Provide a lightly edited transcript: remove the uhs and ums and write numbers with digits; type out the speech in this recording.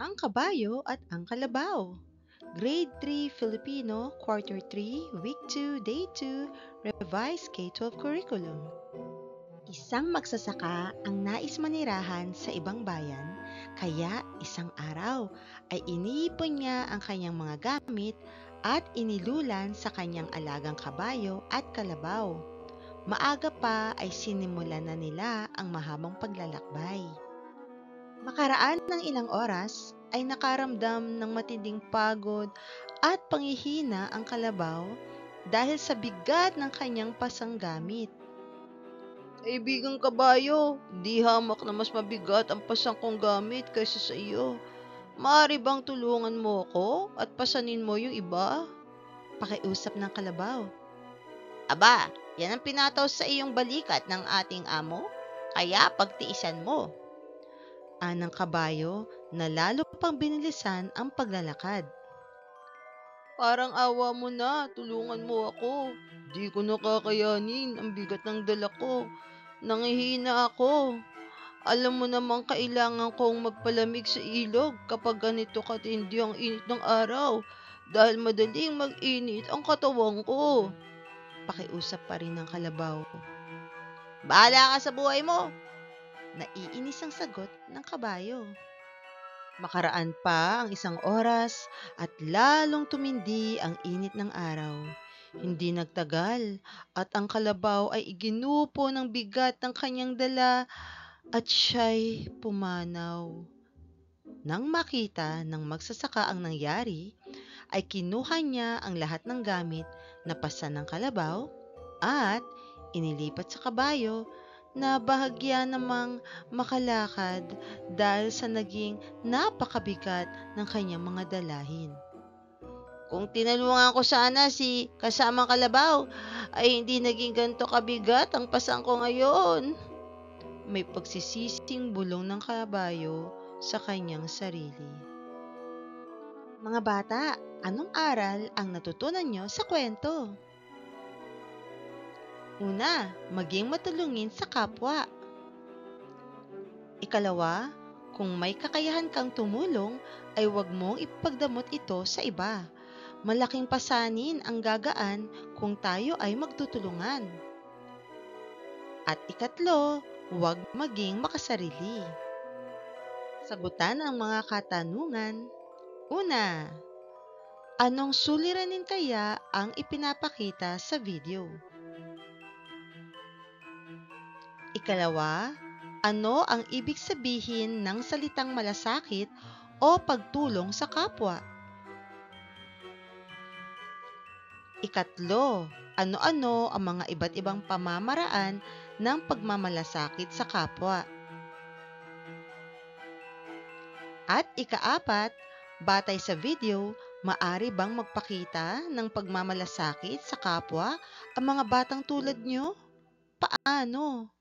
Ang kabayo at ang kalabaw. Grade 3 Filipino, Quarter 3, Week 2, Day 2, Revised K-12 Curriculum. Isang magsasaka ang nais manirahan sa ibang bayan, kaya isang araw ay iniipon niya ang kanyang mga gamit at inilulan sa kanyang alagang kabayo at kalabaw. Maaga pa ay sinimulan na nila ang mahabang paglalakbay. Makaraan ng ilang oras ay nakaramdam ng matinding pagod at panghihina ang kalabaw dahil sa bigat ng kanyang pasanggamit. Kaibigang kabayo, di hamak na mas mabigat ang pasang kong gamit kaysa sa iyo. Maaari bang tulungan mo ko at pasanin mo yung iba? Pakiusap ng kalabaw. Aba, yan ang pinataw sa iyong balikat ng ating amo, kaya pagtiisan mo. Anang kabayo na lalo pang binilisan ang paglalakad. Parang awa mo na, tulungan mo ako. Di ko nakakayanin ang bigat ng dala ko. Nangihina ako. Alam mo namang kailangan kong magpalamig sa ilog kapag ganito katindi ang init ng araw dahil madaling mag-init ang katawan ko. Pakiusap pa rin ng kalabaw. Bahala ka sa buhay mo! Naiinis ang sagot ng kabayo. Makaraan pa ang isang oras at lalong tumindi ang init ng araw. Hindi nagtagal at ang kalabaw ay iginupo ng bigat ng kanyang dala at siya'y pumanaw. Nang makita ng magsasaka ang nangyari, ay kinuha niya ang lahat ng gamit na pasa ng kalabaw at inilipat sa kabayo na bahagya namang makalakad dahil sa naging napakabigat ng kanyang mga dalahin. Kung tinulungan ko sana si kasamang kalabaw, ay hindi naging ganito kabigat ang pasang ko ngayon. May pagsisising bulong ng kabayo sa kanyang sarili. Mga bata, anong aral ang natutunan nyo sa kwento? Una, maging matulungin sa kapwa. Ikalawa, kung may kakayahan kang tumulong, ay huwag mong ipagdamot ito sa iba. Malaking pasanin ang gagaan kung tayo ay magtutulungan. At ikatlo, huwag maging makasarili. Sagutan ang mga katanungan. Una, anong suliranin kaya ang ipinapakita sa video? Ikalawa, ano ang ibig sabihin ng salitang malasakit o pagtulong sa kapwa? Ikatlo, ano-ano ang mga iba't ibang pamamaraan ng pagmamalasakit sa kapwa? At ikaapat, batay sa video, maari bang magpakita ng pagmamalasakit sa kapwa ang mga batang tulad nyo? Paano?